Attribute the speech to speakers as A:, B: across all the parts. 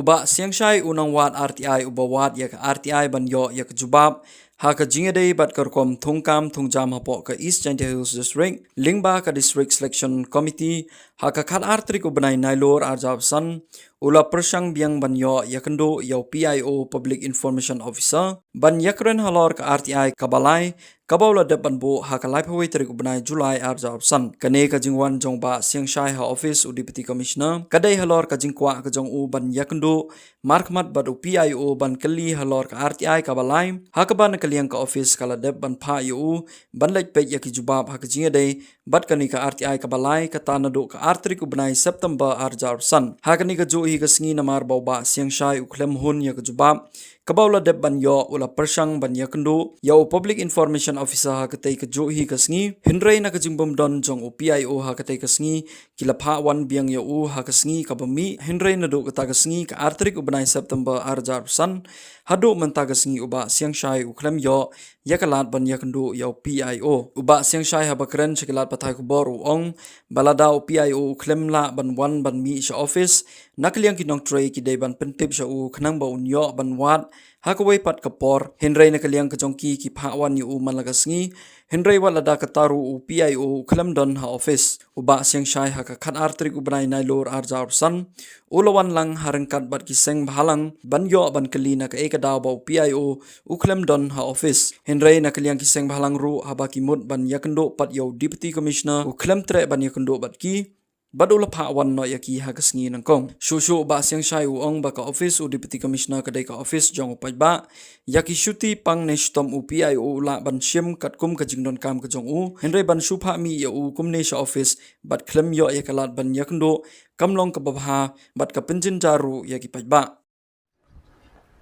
A: uba siangshai unang wat RTI uba wat yak RTI ban yo yak jubab ha ka jingade bat karkom thungkam thungjam hapo ka East Chandigarh Hills District Lingba ka District Selection Committee ha ka khat artrik ubanai nailor arjab san ula persang biang ban yo yakendo yo PIO Public Information Officer ban yakren halor ka RTI kabalai kabawla de banbo ha ka live hawai tarik ubanai July arjab san kane ka jingwan jongba siangshai ha office u Deputy Commissioner kadai halor ka jingkwa ka jong u ban yakendo markmat bad u PIO ban kali halor ka RTI kabalai ha ka ban kaliang ka office kala de ban pha yu ban lek pe yaki jubab ha ka jingade bat kani ka RTI kabalai ka tanado ka artrik ubanai September arjab san ha kani ka jo hi ka singi namar bawba siangshai u klem hun yak jubab kabawla de ban yo ula persang ban yakendo yo Public Information Officer ha katay ka jo hi ka singi hinray na ka jingbom don jong u PIO ha katay ka singi kilapha wan biang yo u ha ka singi kabami hinray na do ka singi ka artrik ubanai September arjar san hado manta ka singi uba siangshai u klem yo yakalat ban yakendo yo PIO uba siangshai ha bakren chikilat pathay ko boru ong balada u PIO klem la ban wan ban mi sa office nakliang kinong tray kiday ban pentip sa u kanang ba unyo ban wat hakaway pat kapor hinray na kaliang kajongki ki phawan yu malagasngi hinray walada kataru u PIO klamdon ha office uba siangshai ha ka khat artrik ubanai nailor arjar san ulawan lang harangkat bat ki seng bhalang ban yo ban kalina ka ekadaw ba PIO u klamdon ha office hinray na kaliang ki seng bhalang ru habaki mut ban yakendo pat yo Deputy Commissioner u klamtre ban yakendo bat ki badula pha wan no yaki hagasngi nangkong shushu ba siangshai u ong ba ka office u Deputy Commissioner kadai ka office jong upai ba yaki shuti pang nestom u PIO la ban shim katkum ka jingdon kam ka jong u henry ban shupha mi ya u kumne sha office bat klem yo yakalat ban yakndo kamlong ka babha bat ka penjin jaru yaki pai ba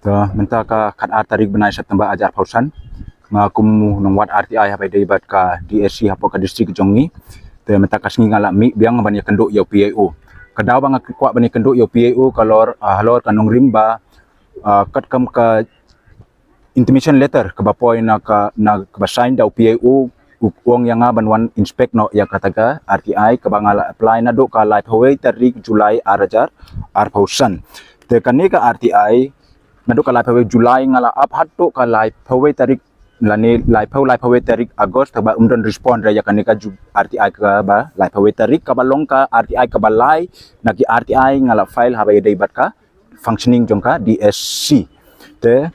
B: to menta ka khat tarik banai September ajar pausan ma kum nong wat RTI ha pai dei bat ka DSC ha ka district jongi te menta kasngi ngala mi biang ban yakendo yo PIO kadaw bang kwa ban yakendo yo PIO kalor halor kanong rimba kat kam ka intimation letter ka bapoy na ka sign daw PIO uang yang ban wan inspect no ya kataga RTI ka bangala apply na do ka live haway tarik July arajar arpausan te kanika RTI na do ka live haway July ngala up hatto ka live haway tarik lani live haway tarik Agos ba umdon respond raya kanika RTI ka ba live haway tarik ka balong ka RTI ka balay nagi RTI ngala file habay daybat ka functioning jong ka DSC te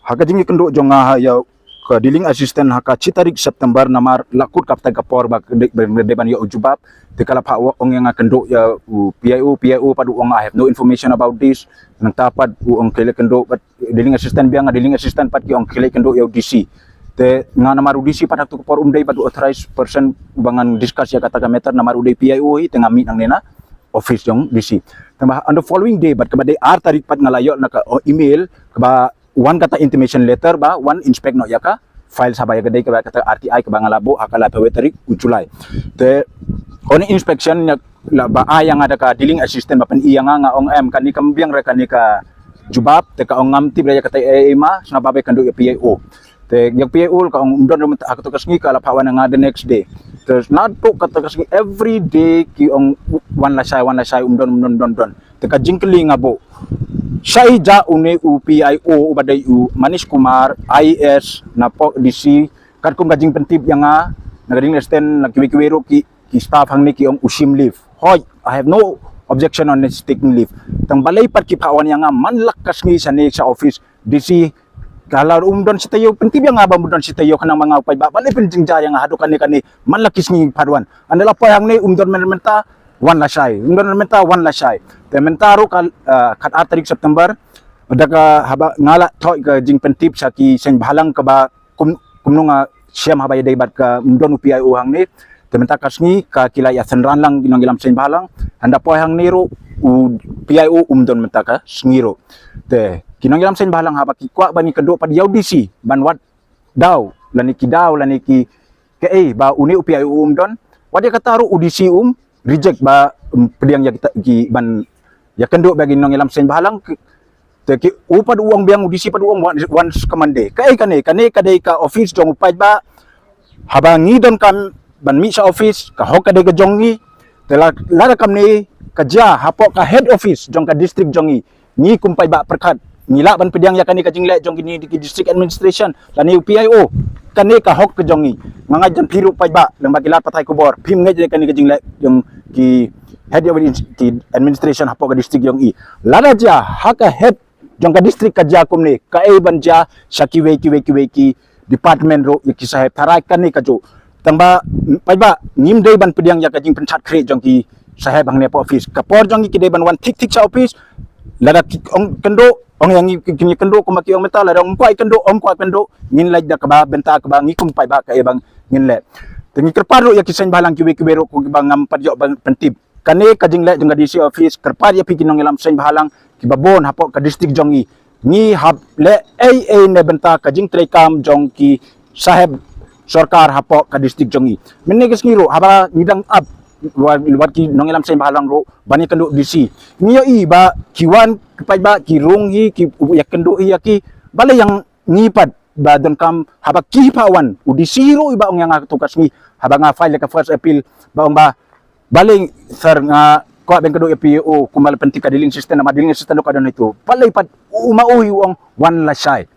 B: haka jingi kendo jong nga ya ka dealing assistant haka citarik September namar lakut kapta kapor ba deban ya ujubab te kala pa ong nga kendo ya PIO padu ong I have no information about this nang tapad ong kele kendo dealing assistant biang dealing assistant pat ki ong kele kendo ya DC te nga namar DC padak tu kapor umday padu authorized person bangan discuss ya kata meter namar uday PIO hi tengah mi nang nena office jong DC tambah on the following day bat kabade tarik pat ngalayo naka email kaba one kata intimation letter ba one inspect no yaka file sabaya gede kata RTI ke bangalabo akala pewetrik Julai te oni inspection la ba yang ada ka dealing assistant ba pen iya nga ong em kani kambiang rekani ka jubab te ka ong ngamti braya kata ema sna babe kando PIO te yak PIO ka ong undon ako to kasngi kala pawan nga the next day terus nato kata kasngi every day ki ong one la sai undon te ka jingkli nga bo Syai ja une PIO ubadai u Manish Kumar IS na po DC kat kum gajing pentip yang nagading stand nakiwikiwero ki staff hang ni ki ong usim leave hoy I have no objection on this taking leave tang balay pat ki pawan yang manlakas ngi sa office DC kalar umdon si tayo pentip yang bamudon si tayo kanang mga upay ba balay penjingja yang hado kani manlakis ngi paduan andala po hang ni umdon menta one lasay umdon menta one lasay te mentaro kat tarik September ada ka haba ngala toy ka jing pentip sa ki seng bahalang ka ba kumno nga siyam habay daybat ka umdon PIO hang ni te menta kasngi ka kilay asenran lang ginang seng bahalang handa po hang niro u PIO umdon menta ka ngiro te ginang seng bahalang haba ki kwa bani kedo pad yaw DC ban wat daw lani ki ba uni PIO umdon wadi kataru UDC reject ba pediang ya kita ki ban ya kendo bagi nong ilam sen bahalang te ki upad uang biang udisi pad uang once kamande kai kane kadai ka office jong upad ba habangi don kan ban mi sa office ka hok kadai ka jongi te la kam ni kerja hapok ka head office jong ka district jongi ni kumpai ba perkat ngila ban pediang ya kani ka jingle jong ni di district administration lani UPIO kani ka hok ke jongi mangajan piru pai ba lang bagilat patai kubor phim ngai kani ka jingle jong ki head of ki administration hapok ka district jong i lada ja haka head jong ka district kerja kumni ka e banja sakiwe ki department ro ki saheb tarai kani ka jo tamba pai ba ngim dei ban pediang ya ka jing penchat kre jong ki saheb hang ne office kapor jong ki dei ban wan tik sa office lada ong kendo ong yang kini kendo ko maki ong meta lada ong kwai kendo ngin laj da ka ba benta ka ba ngikum pai ba ka e bang ngin le tengi kerparo ya kisan balang kiwe ro ko bang ngam padyo bang pentib kane ka jing le jong ka DC office kerpar ya pikinong ilam sen balang ki babon hapok ka district jongi ni hab le AA ne benta ka jing trekam jong ki saheb sarkar hapok ka district jongi menne kes ngiro haba ngidang up wat ki nongilam sen balang ro bani kendo DC niyo i ba kiwan pai ba ki rong hi ki ya kendo hi ki bale yang ngipat ba don kam haba ki pawan UDC ro iba ong yang tugas ni haba nga file ka first appeal ba ong ba bale sir nga ko ben kendo EPO kumal penting ka diling system na madiling system ko adon itu bale pat umauhi ong one lasai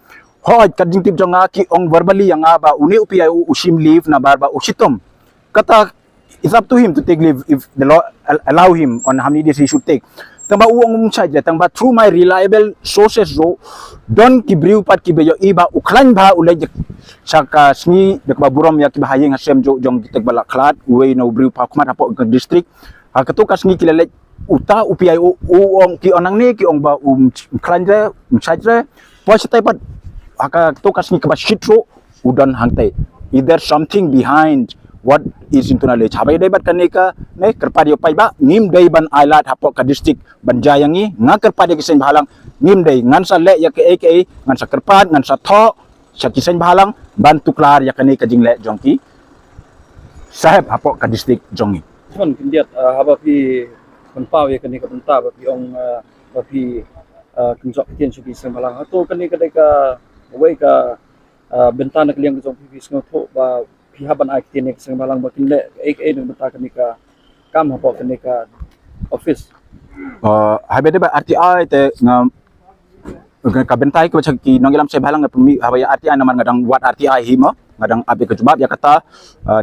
B: hoy kading tip jong ki ong verbally yang ba uni UPIO usim leave na barba usitom kata it's up to him to take leave if the law allow him on how many days he should take tamba uang umsaj tamba through my reliable sources ro don ki briu pat ki beyo iba uklan ba ulay saka sni de ba burom ya ki bahayeng hasem jo jong kitek bala klat we no briu pa kumat apo ke district ha ketukas ni kilele uta UPIO uong ki onang ni ki ong ba klan je umsaj re po setai pat aka ketukas ni ke ba shitro udan hangtai either something behind what is into knowledge habai dai bat kanika ne kerpadio pai ba ngim dai ban ailat hapok ka district banjayangi nga kerpadio kisen bahalang ngim dai ngan sa le ya ke aka ngan sa kerpad ngan sa tho sa kisen bahalang bantu klar ya kanika jingle jongki saheb hapok ka district jongi
A: cuman kindiat haba pi penpaw ya kanika benta ba pi ong ba pi kunjok tien suki sembalang atau kanika dai ka wei ka benta nak liang jong pi ngotho ba pihaban ai tiene sang balang bakin le ek ng beta kanika kam hapo kanika office
B: habe de ba RTI te nga ka bentai ko ki nongilam se balang pemi habaya RTI naman ngadang wat RTI himo ngadang api kejubab ya kata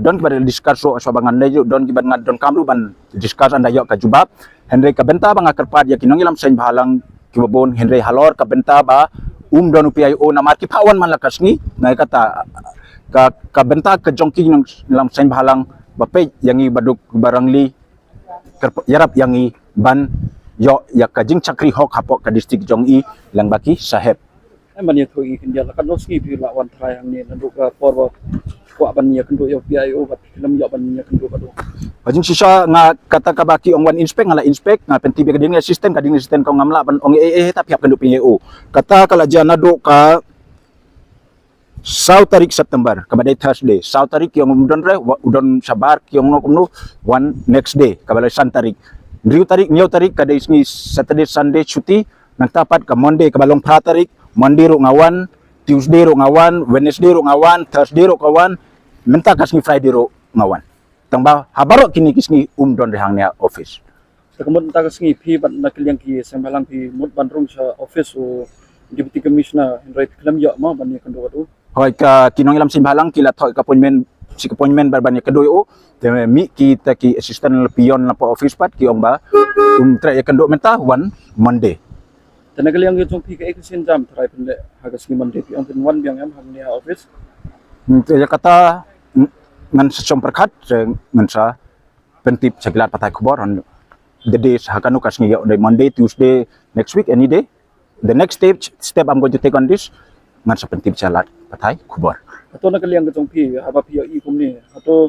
B: don kibar discuss so asabangan lejo don kibar ngadon kamru ban discuss anda yok kejubab Henry ka benta bang kerpad ya ki nongilam se balang kibabon Henry halor ka benta ba don UPIO na marki pawan man lakas ni na kata ka benta ke jongki ng lam sen bahalang bape yangi baduk barangli yarap yangi ban yo ya ka jing chakri hok hapok ka district jongi lang baki saheb
A: ban ya thoi kindia la kan noski pi la wan thai hang ni nandu ka porwa kwa ban ya kendo yo PIO bat lam yo ban ya kendo badu
B: bajing sisa nga kata ka baki ong wan inspect nga pentibi ka ding assistant ko ngamla ban ong tapi hap kendo PIO kata kala jana do ka South tarik September kabadai Thursday South tarik yung udon re udon sabar yung no kumno one next day kabadai Sun tarik New tarik kada isni Saturday Sunday cuti nagtapat ka Monday kabalong pra tarik Monday ro ngawan Tuesday ro ngawan Wednesday ro ngawan Thursday ro kawan menta kasni Friday ro ngawan tangba habaro kini kisni don re hangnya office
A: kemudian ta kasni pi ban nakiliang ki sembalang pi mut ban rung sa office o deputy commissioner Henry Klam yo ma ban ya kendo badu
B: hoy ka kinong ilam simbalang kila thoy ka appointment si appointment barbanya kedoyo te mi kita ki assistant pion na po office pat ki ong ba tra ya kendo menta one Monday
A: tenagal yang yung pi ka eksin jam try pende hagas ni Monday pi ong pin one biang hang ni office
B: ya kata ngan sa perkat ngan sa pentip sa gilat patay kubor on the days hakanu kasni on Monday Tuesday next week any day the next step I'm going to take on this ngan sa pentip salat patay kubor
A: ato nakaliang gajong pi haba pi i kumni ato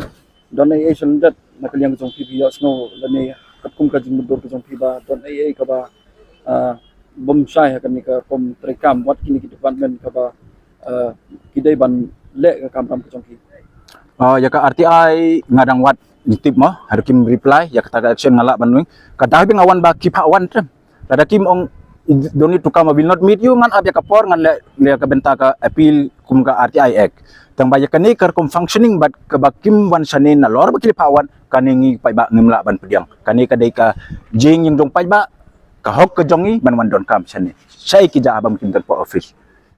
A: donai ai sandat nakaliang gajong pi yo snow lani kapkum ka jing mudor gajong pi ba don ai ka ba bom sai ka ni ka pom trekam wat kini ki department ka ba kidai ban le ka kamram gajong pi
B: ya ka RTI ngadang wat nitip mo harukim reply ya kata action ngala banwing kadahi ngawan ba kipawan trem tadakim ong don't need to come, I will not meet you ngan abya kapor ngan le ka benta ka appeal kum ka RTI Act tang baya kani kar kom functioning bat ka bakim wan sanin na lor bakili pawan kaningi pai ba ngimla ban pediang kani kadai ka jing yang dong pai ba ka hok ka jongi ban wan don kam sani sai ki ja abam kim po office